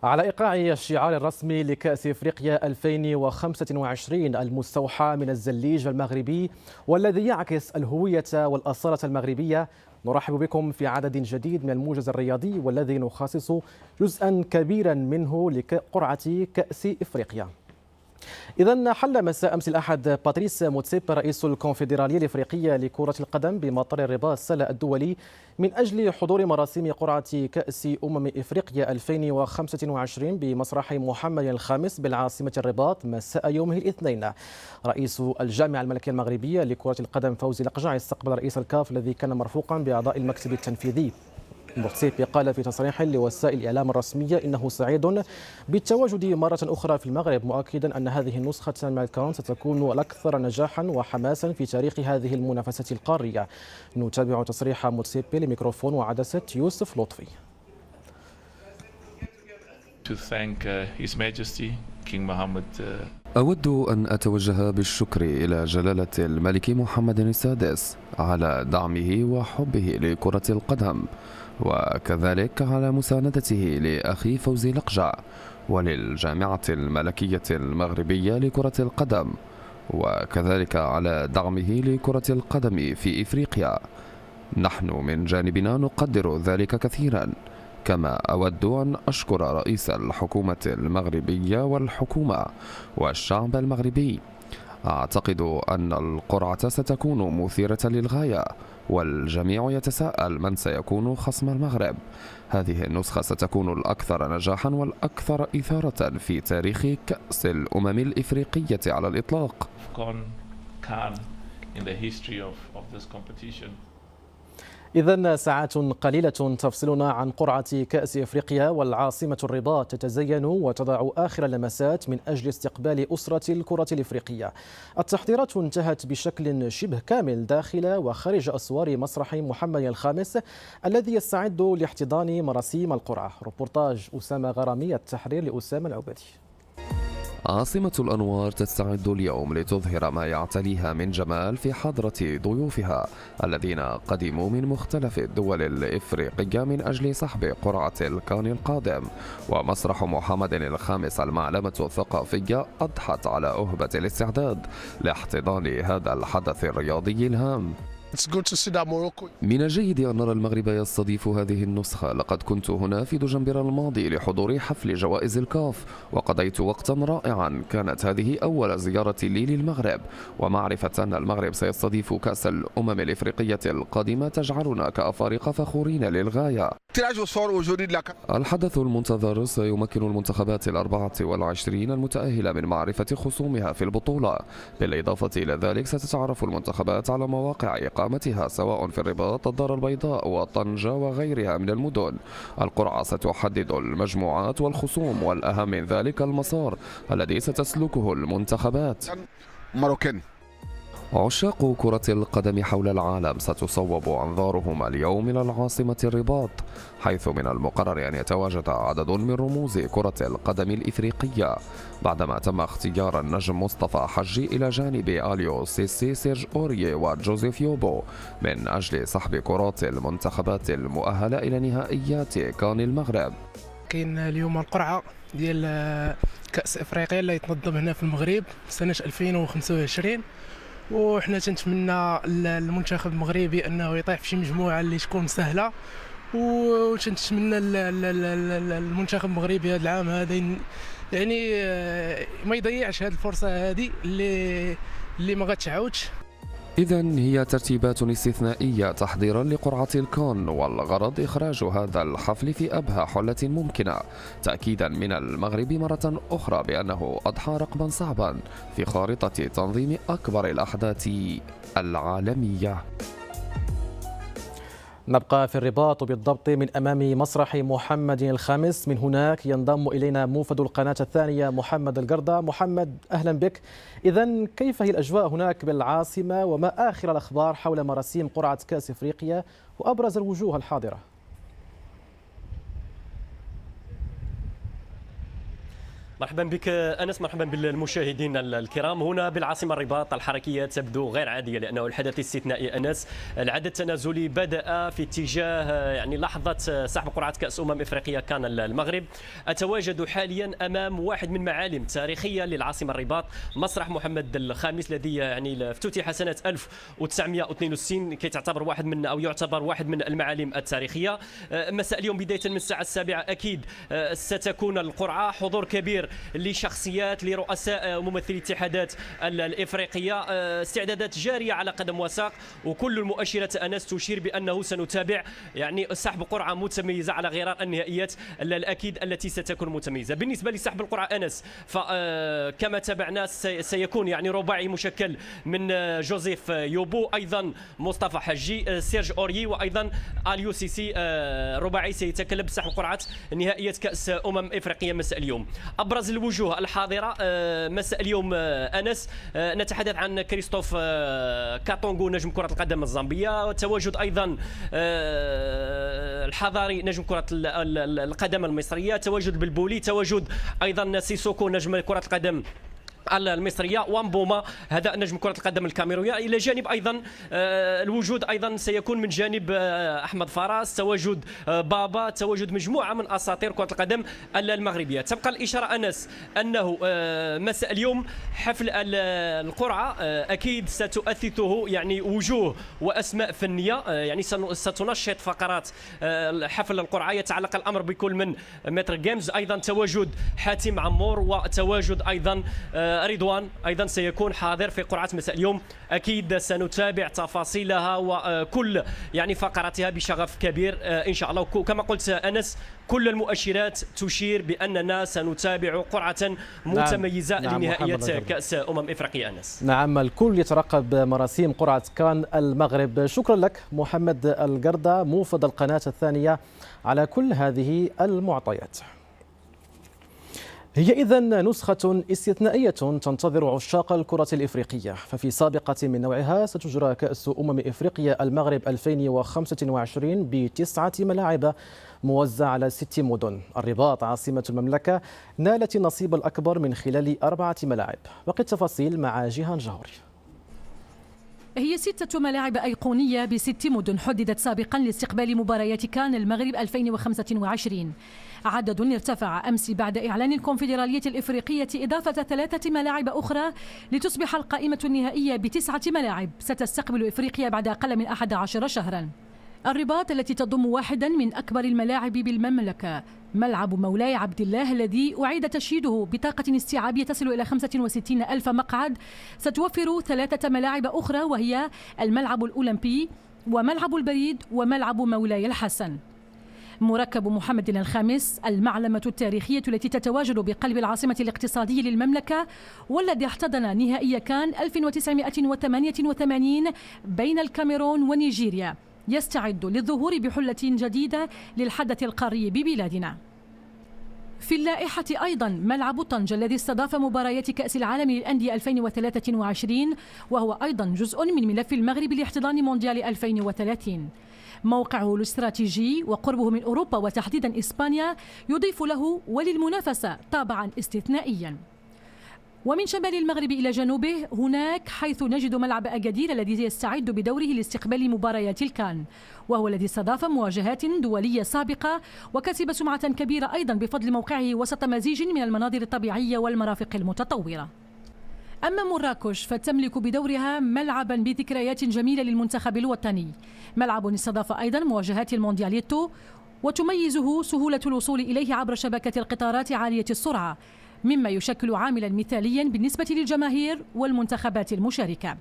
على إيقاع الشعار الرسمي لكأس إفريقيا 2025 المستوحى من الزليج المغربي والذي يعكس الهوية والأصالة المغربية، نرحب بكم في عدد جديد من الموجز الرياضي والذي نخصص جزءا كبيرا منه لقرعة كأس إفريقيا. إذا حل مساء أمس الأحد باتريس موتسيب رئيس الكونفدرالية الإفريقية لكرة القدم بمطار الرباط السلة الدولي من أجل حضور مراسم قرعة كأس إفريقيا 2025 بمسرح محمد الخامس بالعاصمة الرباط مساء يومه الاثنين. رئيس الجامعة الملكية المغربية لكرة القدم فوزي لقجع استقبل رئيس الكاف الذي كان مرفوقا بأعضاء المكتب التنفيذي. موتسيبي قال في تصريح لوسائل الإعلام الرسمية إنه سعيد بالتواجد مرة أخرى في المغرب، مؤكدا أن هذه النسخة من الكان ستكون الأكثر نجاحا وحماسا في تاريخ هذه المنافسة القارية. نتابع تصريح موتسيبي لميكروفون وعدسة يوسف لطفي. أود أن أتوجه بالشكر إلى جلالة الملك محمد السادس على دعمه وحبه لكرة القدم، وكذلك على مساندته لأخي فوزي لقجع وللجامعة الملكية المغربية لكرة القدم، وكذلك على دعمه لكرة القدم في إفريقيا. نحن من جانبنا نقدر ذلك كثيرا، كما أود أن أشكر رئيس الحكومة المغربية والحكومة والشعب المغربي. أعتقد أن القرعة ستكون مثيرة للغاية، والجميع يتساءل من سيكون خصم المغرب. هذه النسخة ستكون الأكثر نجاحا والأكثر إثارة في تاريخ كأس الأمم الإفريقية على الإطلاق. إذن ساعات قليلة تفصلنا عن قرعة كأس إفريقيا، والعاصمة الرباط تتزين وتضع آخر اللمسات من أجل استقبال أسرة الكرة الإفريقية. التحضيرات انتهت بشكل شبه كامل داخل وخارج أسوار مسرح محمد الخامس الذي يستعد لاحتضان مراسيم القرعة. روبورتاج أسامة غرامي، التحرير لأسامة العبادي. عاصمة الأنوار تستعد اليوم لتظهر ما يعتليها من جمال في حضرة ضيوفها الذين قدموا من مختلف الدول الإفريقية من أجل سحب قرعة الكان القادم. ومسرح محمد الخامس المعلمة الثقافية أضحت على أهبة الاستعداد لاحتضان هذا الحدث الرياضي الهام. من الجيد أن نرى المغرب يستضيف هذه النسخة. لقد كنت هنا في دجنبر الماضي لحضور حفل جوائز الكاف وقضيت وقتا رائعا. كانت هذه أول زيارة لي للمغرب، ومعرفة أن المغرب سيستضيف كأس الأمم الإفريقية القادمة تجعلنا كأفارقة فخورين للغاية. الحدث المنتظر سيمكن المنتخبات 24 المتأهلة من معرفة خصومها في البطولة. بالإضافة إلى ذلك ستتعرف المنتخبات على مواقع إقامتها سواء في الرباط، الدار البيضاء وطنجة وغيرها من المدن. القرعة ستحدد المجموعات والخصوم، والأهم من ذلك المسار الذي ستسلكه المنتخبات. عشاق كرة القدم حول العالم ستصوب أنظارهم اليوم إلى العاصمة الرباط، حيث من المقرر أن يتواجد عدد من رموز كرة القدم الإفريقية بعدما تم اختيار النجم مصطفى حجي إلى جانب أليو سيسي، سيرج أوريه وجوزيف يوبو من أجل سحب كرات المنتخبات المؤهلة إلى نهائيات كان المغرب. كاين اليوم القرعة ديال كأس إفريقيا اللي يتنظم هنا في المغرب سنة 2025، وحنا تنتمنى المنتخب المغربي انه يطيح في شي مجموعه اللي تكون سهله، وتنتمنى المنتخب المغربي هذا العام هذا يعني ما يضيعش هذه الفرصه هذه اللي ما غتعاودش. إذن هي ترتيبات استثنائية تحضيرا لقرعة الكان، والغرض إخراج هذا الحفل في أبهى حلة ممكنة، تأكيدا من المغرب مرة أخرى بأنه أضحى رقما صعبا في خارطة تنظيم أكبر الأحداث العالمية. نبقى في الرباط وبالضبط من أمام مسرح محمد الخامس. من هناك ينضم إلينا موفد القناة الثانية محمد القردة. محمد، أهلا بك. إذن كيف هي الأجواء هناك بالعاصمة، وما آخر الأخبار حول مراسيم قرعة كأس إفريقيا وأبرز الوجوه الحاضرة؟ مرحبا بك أنس، مرحبا بالمشاهدين الكرام. هنا بالعاصمة الرباط الحركية تبدو غير عادية لأنه الحدث الاستثنائي أنس، العد التنازلي بدأ في اتجاه يعني لحظة سحب قرعة كأس إفريقيا كان المغرب. أتواجد حاليا أمام واحد من معالم تاريخية للعاصمة الرباط، مسرح محمد الخامس الذي يعني افتتح سنة 1962 كي تعتبر واحد من أو يعتبر واحد من المعالم التاريخية. مساء اليوم بداية من الساعة 7 أكيد ستكون القرعة، حضور كبير لشخصيات لرؤساء وممثلي الاتحادات الإفريقية، استعدادات جارية على قدم وساق، وكل المؤشرات أنس تشير بأنه سنتابع يعني سحب قرعة متميزة على غرار النهائيات الأكيد التي ستكون متميزة. بالنسبة لسحب القرعة أنس فكما تابعنا سيكون يعني رباعي مشكل من جوزيف يوبو، أيضا مصطفى حجي، سيرج أوريي، وأيضا اليو سيسي. رباعي سيتكلم بسحب قرعة نهائية كأس إفريقيا مساء اليوم. أبرز الوجوه الحاضرة مساء اليوم أنس نتحدث عن كريستوف كاتونغو نجم كرة القدم الزامبية، تواجد أيضا الحضاري نجم كرة القدم المصرية، تواجد بالبولي، تواجد أيضا سيسوكو نجم كرة القدم المصرية، وامبوما هذا نجم كرة القدم الكاميرونية. إلى جانب أيضا الوجود أيضا سيكون من جانب أحمد فراس، تواجد بابا، تواجد مجموعة من أساطير كرة القدم المغربية. تبقى الإشارة أنس أنه مساء اليوم حفل القرعة أكيد ستؤثثه يعني وجوه وأسماء فنية، يعني ستنشط فقرات حفل القرعة. يتعلق الأمر بكل من متر جيمز، أيضا تواجد حاتم عمور، وتواجد أيضا رضوان أيضا سيكون حاضر في قرعة مساء اليوم. أكيد سنتابع تفاصيلها وكل يعني فقراتها بشغف كبير إن شاء الله. كما قلت أنس كل المؤشرات تشير بأننا سنتابع قرعة متميزة لنهائية كأس إفريقيا أنس. نعم، الكل يترقب مراسيم قرعة كان المغرب. شكرا لك محمد القردة موفد القناة الثانية على كل هذه المعطيات. هي إذن نسخة استثنائية تنتظر عشاق الكرة الإفريقية، ففي سابقة من نوعها ستجرى كأس إفريقيا المغرب 2025 ب9 ملاعب موزعة على 6 مدن. الرباط عاصمة المملكة نالت النصيب الأكبر من خلال 4 ملاعب. باقي التفاصيل مع جيهان جهوري. هي 6 ملاعب أيقونية ب6 مدن حددت سابقا لاستقبال مباريات كان المغرب 2025. عدد ارتفع أمس بعد إعلان الكونفدرالية الإفريقية إضافة 3 ملاعب أخرى لتصبح القائمة النهائية ب9 ملاعب ستستقبل إفريقيا بعد أقل من 11 شهرا. الرباط التي تضم واحدا من أكبر الملاعب بالمملكة، ملعب مولاي عبد الله الذي أعيد تشييده بطاقة استيعابية تصل إلى 65 ألف مقعد، ستوفر 3 ملاعب أخرى وهي الملعب الأولمبي وملعب البريد وملعب مولاي الحسن. مركب محمد الخامس، المعلمة التاريخية التي تتواجد بقلب العاصمة الاقتصادية للمملكة والذي احتضن نهائي كان 1988 بين الكاميرون ونيجيريا، يستعد للظهور بحلة جديدة للحدث القاري ببلادنا. في اللائحة أيضا ملعب طنجة الذي استضاف مباريات كأس العالم للأندية 2023 وهو أيضا جزء من ملف المغرب لاحتضان مونديال 2030. موقعه الاستراتيجي وقربه من أوروبا وتحديدا إسبانيا يضيف له وللمنافسة طابعا استثنائيا. ومن شمال المغرب إلى جنوبه هناك حيث نجد ملعب أكادير الذي يستعد بدوره لاستقبال مباريات الكان، وهو الذي استضاف مواجهات دولية سابقة وكسب سمعة كبيرة أيضا بفضل موقعه وسط مزيج من المناظر الطبيعية والمرافق المتطورة. أما مراكش فتملك بدورها ملعبا بذكريات جميلة للمنتخب الوطني، ملعب استضاف أيضا مواجهات الموندياليتو وتميزه سهولة الوصول إليه عبر شبكة القطارات عالية السرعة، مما يشكل عاملا مثاليا بالنسبة للجماهير والمنتخبات المشاركة.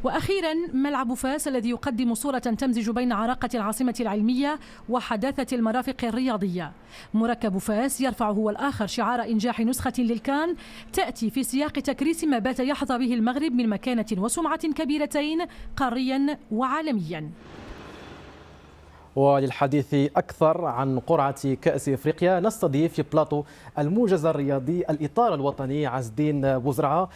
وأخيرا ملعب فاس الذي يقدم صورة تمزج بين عراقة العاصمة العلمية وحداثة المرافق الرياضية. مركب فاس يرفع هو الآخر شعار إنجاح نسخة للكان تأتي في سياق تكريس ما بات يحظى به المغرب من مكانة وسمعة كبيرتين قاريا وعالميا. وللحديث أكثر عن قرعة كأس إفريقيا نستضيف في بلاطو الموجز الرياضي الإطار الوطني عز الدين بوزرعة.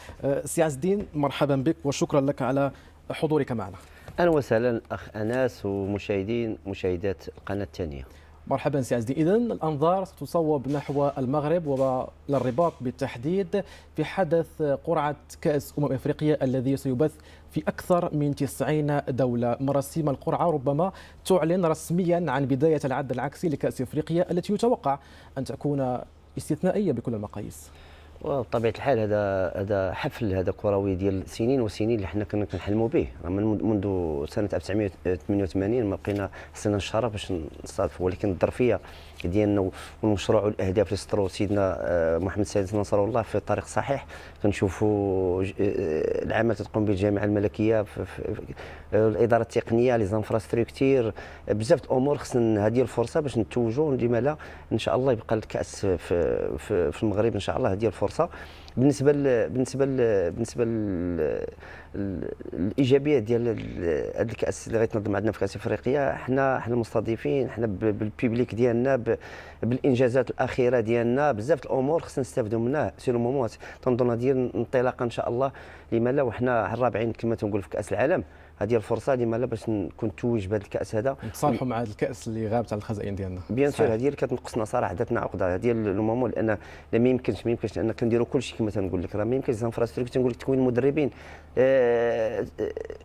سي عز الدين مرحبا بك وشكرا لك على حضورك معنا. أهلا وسهلا أخ أناس ومشاهدين مشاهدات القناة الثانية. مرحبا سي عز الدين. إذن الأنظار ستصوب نحو المغرب وللرباط بالتحديد في حدث قرعة كأس أفريقيا الذي سيبث في أكثر من 90 دولة. مراسيم القرعة ربما تعلن رسميا عن بداية العد العكسي لكأس أفريقيا التي يتوقع أن تكون استثنائية بكل المقاييس. وبطبيعه الحال هذا حفل هذا كروي ديال سنين وسنين اللي حنا كنا كنحلموا به منذ سنه 1988 ما بقينا حسنا الشرف باش نصادفوا، ولكن الظرفيه ديالنا والمشروع والاهداف اللي سطروا سيدنا محمد السادس نصر الله في الطريق الصحيح. كنشوفوا العمل تقوم به الجامعه الملكيه في الاداره التقنيه لي زانفراستركتير، بزاف الامور خصنا هذه الفرصه باش نتوجوا. لما لا ان شاء الله يبقى الكاس في المغرب ان شاء الله. هذه الفرصه بالنسبه الايجابيه ديال هذا الكاس اللي غيتنظم عندنا في كاس افريقيا. حنا مستضيفين، حنا بالبيبليك ديالنا، بالانجازات الاخيره ديالنا، بزاف الامور خصنا نستافدوا منها سي لو مومون تنظن ديال الانطلاقه ان شاء الله. لما لا وحنا الرابعين كما تنقول في كاس العالم، هذه الفرصه لما لا باش نكون توج بهذا الكاس هذا، نتصالحوا مع هذا الكاس اللي غابت على الخزائن ديالنا. بيان سور هذه اللي كتنقصنا صراحه، درتنا عقده هذه المومون، لان لا ما يمكنش لان كنديروا كل شيء كما تنقول لك. راه ما يمكنش زانفراستركتور تنقول لك تكوين مدربين،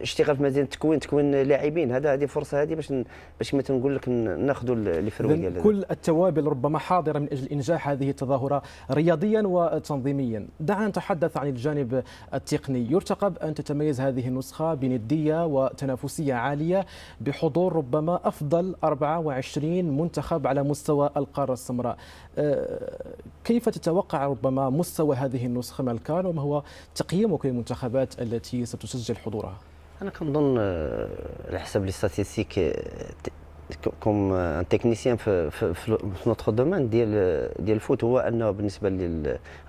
اشتغال في مدينه تكوين لاعبين. هذه فرصه هذه باش كما تنقول لك ناخذوا الفروي ديال كل التوابل ربما حاضره من اجل انجاح هذه التظاهره رياضيا وتنظيميا. دعنا نتحدث عن الجانب التقني. يرتقب ان تتميز هذه النسخه بنديه وتنافسيه عاليه بحضور ربما افضل 24 منتخب على مستوى القاره السمراء. كيف تتوقع ربما مستوى هذه النسخه مع الكان، وما هو تقييمك للمنتخبات التي ستسجل حضورها؟ انا كنظن على حسب لي ستاتيستيك كوم ان تكنيسيان في نوتخ دومين ديال الفوت، هو انه بالنسبه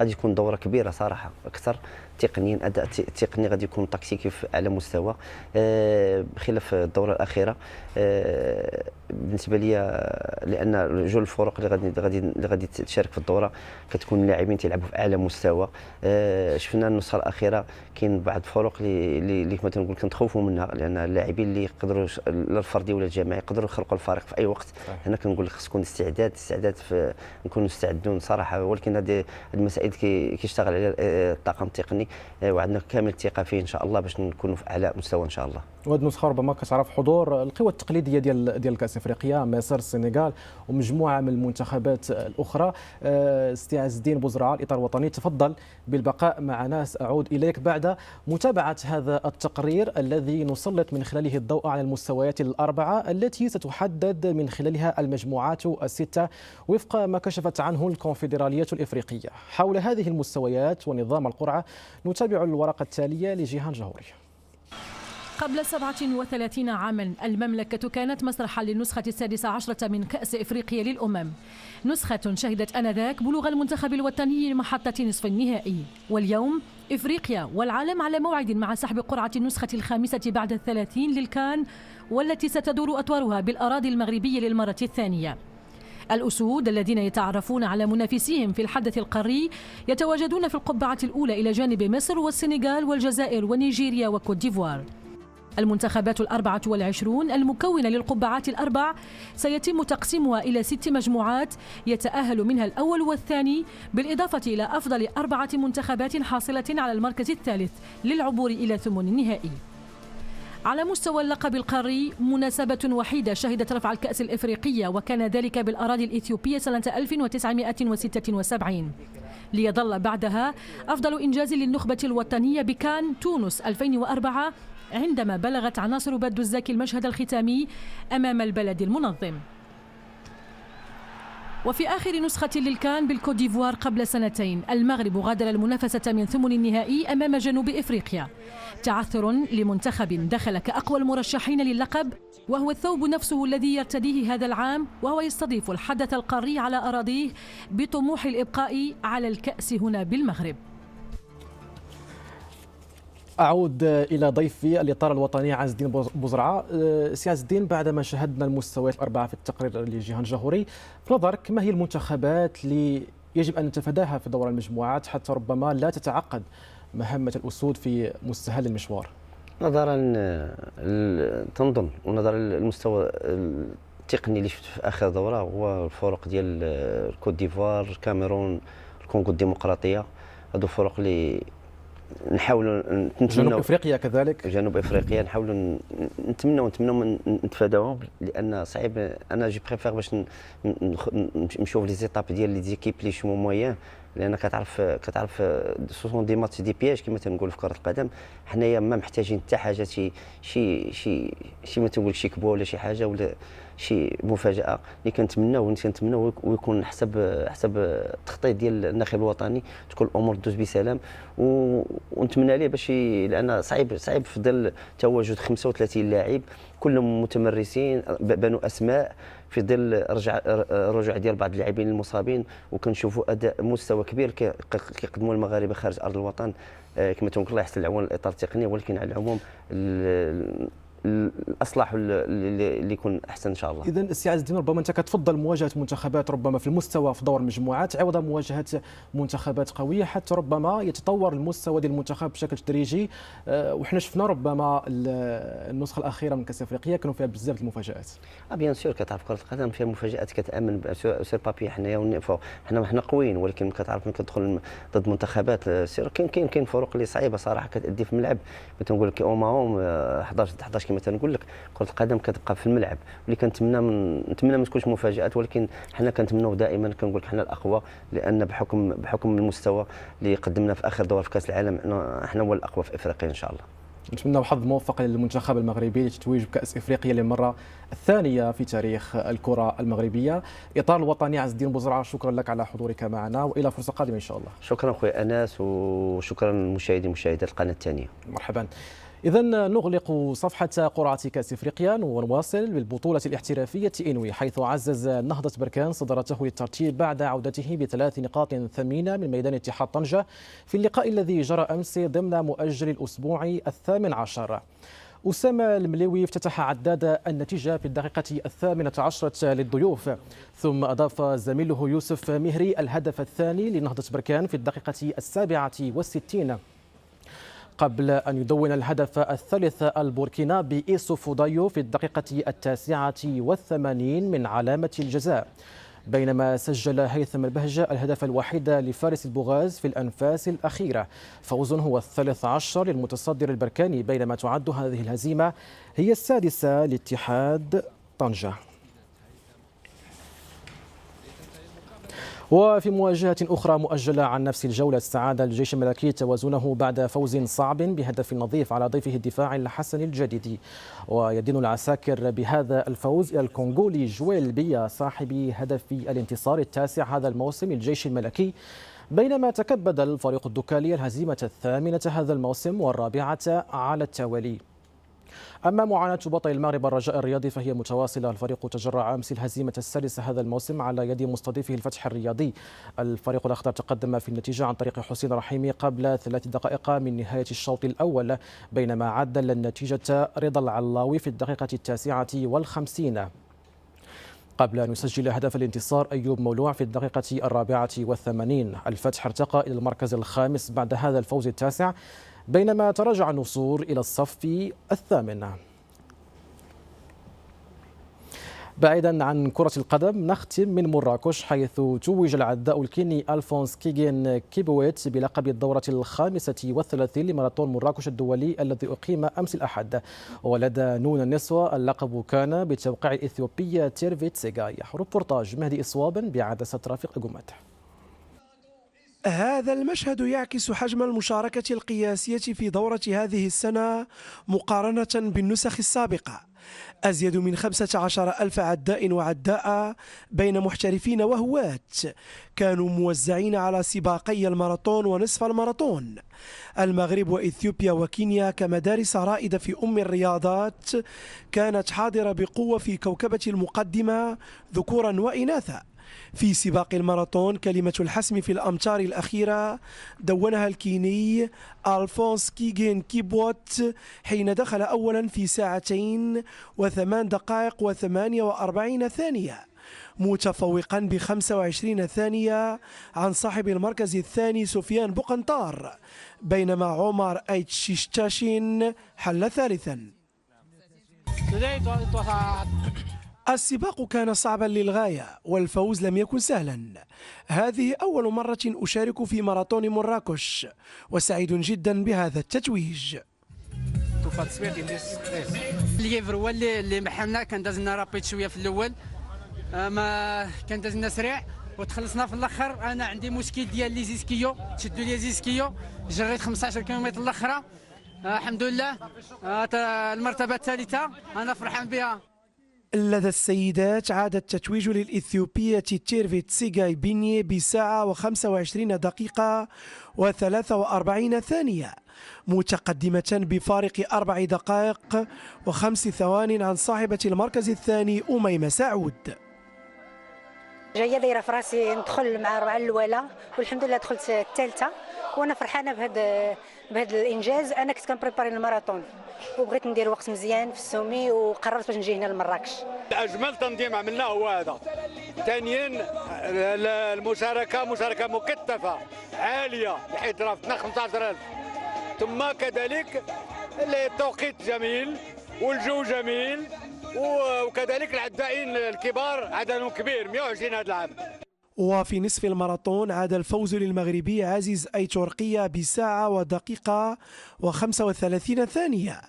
غادي تكون دوره كبيره صراحه، اكثر تقنيا، اداء تقني غادي يكون تكتيكي في اعلى مستوى بخلاف الدوره الاخيره. بالنسبه لي لان جوج الفرق اللي غادي تشارك في الدوره كتكون لاعبين تيلعبوا في اعلى مستوى. شفنا النسخه الاخيره كاين بعض الفرق اللي كما تنقول كنتخوفوا منها، لان اللاعبين اللي يقدروا لا الفردي ولا الجماعي يقدروا يخلقوا الفارق في اي وقت. هنا كنقول لك خص يكون استعداد نكونوا مستعدون صراحه، ولكن هذه المسائل كيشتغل عليها الطاقم التقني، وعندنا كامل الثقه فيه ان شاء الله باش نكونوا في اعلى مستوى ان شاء الله. وهذه النسخه ربما كتعرف حضور القوى التقليديه ديال كاس افريقيا، مصر، السنغال ومجموعه من المنتخبات الاخرى. سي عز الدين بوزرعه، الاطار الوطني، تفضل بالبقاء مع ناس. اعود اليك بعد متابعه هذا التقرير الذي نسلط من خلاله الضوء على المستويات الاربعه التي ستحدد من خلالها المجموعات السته وفق ما كشفت عنه الكونفدراليه الافريقيه. حول هذه المستويات ونظام القرعه نتابع الورقه التاليه لجيهان جهوري. قبل 37 عاما المملكة كانت مسرحا للنسخة 16 من كأس إفريقيا للأمم، نسخة شهدت آنذاك بلوغ المنتخب الوطني لمحطة نصف النهائي. واليوم إفريقيا والعالم على موعد مع سحب قرعة النسخة 5 بعد 30 للكان، والتي ستدور أطوارها بالأراضي المغربية للمرة الثانية. الأسود الذين يتعرفون على منافسيهم في الحدث القاري يتواجدون في القبعة الأولى إلى جانب مصر والسنغال والجزائر ونيجيريا وكوت ديفوار. المنتخبات 24 المكونة للقبعات الأربع سيتم تقسيمها إلى 6 مجموعات يتأهل منها الأول والثاني، بالإضافة إلى أفضل 4 منتخبات حاصلة على المركز الثالث للعبور إلى ثمن النهائي. على مستوى اللقب القاري مناسبة وحيدة شهدت رفع الكأس الإفريقية، وكان ذلك بالأراضي الإثيوبية سنة 1976، ليظل بعدها أفضل إنجاز للنخبة الوطنية بكان تونس 2004 عندما بلغت عناصر بدو الزاكي المشهد الختامي أمام البلد المنظم. وفي آخر نسخة للكان بالكوت ديفوار قبل سنتين المغرب غادر المنافسة من ثمن النهائي أمام جنوب إفريقيا، تعثر لمنتخب دخل كأقوى المرشحين للقب، وهو الثوب نفسه الذي يرتديه هذا العام، وهو يستضيف الحدث القاري على أراضيه بطموح الإبقاء على الكأس هنا بالمغرب. أعود إلى ضيفي الإطار الوطني عز الدين بوزرعة. سي عز الدين، بعدما شاهدنا المستويات الأربعة في التقرير لجيهان جهوري، في نظرك ما هي المنتخبات اللي يجب أن نتفاداها في دور المجموعات حتى ربما لا تتعقد مهمة الأسود في مستهل المشوار؟ نظرا تنظن ونظرا للمستوى التقني اللي شفت في اخر دوره هو الفرق ديال الكوت ديفوار، الكاميرون، الكونغو الديمقراطيه. هادو فرق اللي نحاولوا نتمنوا. جنوب افريقيا كذلك. جنوب افريقيا نحاولوا نتمنوا نتفاداوهم، لان صعيب. انا جي بريفير باش نشوف لي زيتاب ديال لي زيكيب لي شمو مويان، لان كتعرف سوسون دي ماتش دي بياج كما تنقول في كره القدم. حنايا ما محتاجين حتى حاجه شي ما تنقول شي كبوه ولا شي حاجه ولا شي مفاجاه. اللي كنتمناو ويكون حسب التخطيط ديال الناخب الوطني، تكون الامور دوز بسلام، ونتمنى ليه باش لان صعيب في ظل تواجد 35 لاعب كلهم متمرسين، بنوا اسماء في ظل رجوع ديال بعض اللاعبين المصابين، وكنشوفوا اداء مستوى كبير كيقدموا المغاربه خارج ارض الوطن. كما تنقول الله يحسن العون الاطار التقني، ولكن على العموم الاصلح اللي يكون احسن ان شاء الله. اذا السي عز الدين، ربما انت كتفضل مواجهه منتخبات ربما في المستوى في دور المجموعات عوض مواجهه منتخبات قويه، حتى ربما يتطور المستوى ديال المنتخب بشكل تدريجي. وحنا شفنا ربما النسخه الاخيره من كاس افريقيا كانوا فيها بزاف المفاجات. بيان سور كتعرف كره القدم فيها مفاجات كتامن سير بابي. حنا قويين، ولكن كتعرف ملي كتدخل ضد منتخبات سير كاين فروق اللي صعيبه صراحه كتادي في الملعب. كنقول لك اوماهم 11 ضد 11 كما تنقول لك. كره القدم كتبقى في الملعب، واللي كنتمنى ما تكونش مفاجات، ولكن حنا كنتمنوا دائما كنقول لك حنا الاقوى، لان بحكم المستوى اللي قدمنا في اخر دور في كاس العالم حنا هو الاقوى في افريقيا ان شاء الله. نتمنى حظ موفق للمنتخب المغربي لتتويج بكأس افريقيا للمره الثانيه في تاريخ الكره المغربيه. اطار الوطني عز الدين بوزرعه، شكرا لك على حضورك معنا، والى فرصه قادمه ان شاء الله. شكرا خويا انس، وشكرا للمشاهدين ومشاهدات القناه الثانيه. مرحبا. إذا نغلق صفحة قرعة كأس إفريقيا ونواصل بالبطولة الاحترافية إنوي، حيث عزز نهضة بركان صدارته للترتيب بعد عودته ب3 نقاط ثمينة من ميدان اتحاد طنجة في اللقاء الذي جرى أمس ضمن مؤجل الأسبوع 18. أسامة المليوي افتتح عداد النتيجة في الدقيقة 18 للضيوف، ثم أضاف زميله يوسف مهري الهدف الثاني لنهضة بركان في الدقيقة 67، قبل أن يدون الهدف الثالث البوركينابي إيسو فودايو في الدقيقة 89 من علامة الجزاء، بينما سجل هيثم البهجة الهدف الوحيد لفارس البوغاز في الأنفاس الأخيرة. فوز هو 13 للمتصدر البركاني، بينما تعد هذه الهزيمة هي السادسة لاتحاد طنجة. وفي مواجهة أخرى مؤجلة عن نفس الجولة، استعاد الجيش الملكي توازنه بعد فوز صعب بهدف نظيف على ضيفه الدفاعي الحسن الجديدي، ويدين العساكر بهذا الفوز إلى الكونغولي جويل بيا صاحب هدف الانتصار التاسع هذا الموسم الجيش الملكي، بينما تكبد الفريق الدكالي الهزيمة 8 هذا الموسم والرابعة على التوالي. أما معاناة بطل المغرب الرجاء الرياضي فهي متواصلة، الفريق تجرع أمس الهزيمة السادسة هذا الموسم على يد مستضيفه الفتح الرياضي. الفريق الأخضر تقدم في النتيجة عن طريق حسين رحيمي قبل 3 دقائق من نهاية الشوط الأول، بينما عدل النتيجة رضا العلاوي في الدقيقة 59 قبل أن يسجل هدف الانتصار أيوب مولوع في الدقيقة 84. الفتح ارتقى إلى المركز الخامس بعد هذا الفوز التاسع، بينما تراجع النصور إلى الصف 8. بعيدا عن كرة القدم نختم من مراكش، حيث توج العداء الكيني ألفونس كيغين كيبويت بلقب الدورة 35 لماراثون مراكش الدولي الذي أقيم أمس الأحد، ولدى نون النسوة اللقب كان بتوقيع الإثيوبية تيرفيت سيغاي. ريبورتاج مهدي إصواب بعدسة رافق أجومات. هذا المشهد يعكس حجم المشاركة القياسية في دورة هذه السنة مقارنة بالنسخ السابقة. أزيد من 15,000 عداء وعداء بين محترفين وهواة كانوا موزعين على سباقي الماراثون ونصف الماراثون. المغرب وإثيوبيا وكينيا كمدارس رائدة في الرياضات كانت حاضرة بقوة في كوكبة المقدمة ذكورا وإناثا. في سباق الماراثون كلمة الحسم في الأمتار الأخيرة دونها الكيني ألفونس كيغين كيبوت حين دخل أولا في 2 و8 دقائق و48 ثانية، متفوقا ب25 ثانية عن صاحب المركز الثاني سفيان بوقنطار، بينما عمر أيتشيشتاشين حل ثالثا. السباق كان صعبا للغاية والفوز لم يكن سهلا. هذه أول مرة أشارك في ماراثون مراكش وسعيد جدا بهذا التتويج. الليفر هو اللي محلنا، كان دازنا رابيد شويه في الاول، ما كان دازنا سريع وتخلصنا في الاخر. انا عندي مشكل ديال لي زيسكيو، تشدوا لي زيسكيو، جريت 15 كيلومتر الاخرى. الحمد لله المرتبه الثالثه، انا فرحان بها. لدى السيدات عاد التتويج للإثيوبية تيرفيت سيغاي بيني بساعة و25 دقيقة و43 ثانية، متقدمة بفارق 4 دقائق و5 ثوان عن صاحبة المركز الثاني أميمة سعود. جايه دايره في راسي ندخل مع 4 الاولى، والحمد لله دخلت الثالثه، وانا فرحانه بهذا الانجاز. انا كنت كنبريباري الماراثون وبغيت ندير وقت مزيان في السومي، وقررت باش نجي هنا لمراكش. اجمل تنظيم عملناه هو هذا. ثانيا المشاركه مشاركه مكثفه عاليه بحيث رافقنا 15000، ثم كذلك التوقيت جميل والجو جميل، وكذلك العدائين الكبار عددهم كبير 120 هذا العام. وفي نصف الماراثون عاد الفوز للمغربي عزيز أيتورقية بساعة ودقيقة و35 ثانية،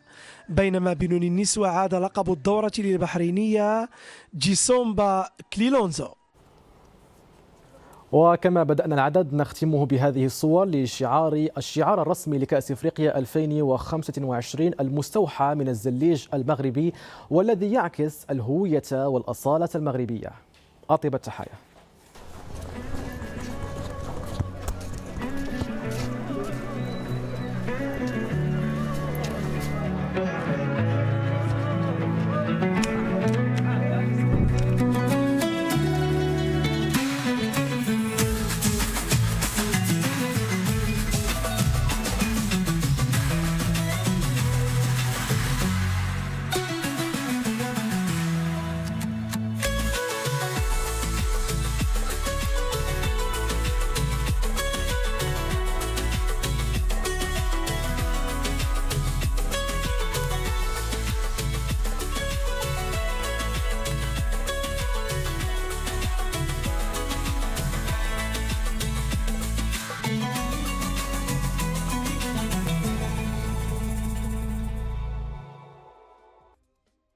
بينما بنون النسوة عاد لقب الدورة للبحرينية جيسومبا كليلونزو. وكما بدأنا العدد نختمه بهذه الصور الشعار الرسمي لكأس إفريقيا 2025 المستوحى من الزليج المغربي والذي يعكس الهوية والأصالة المغربية. أطيب التحايا.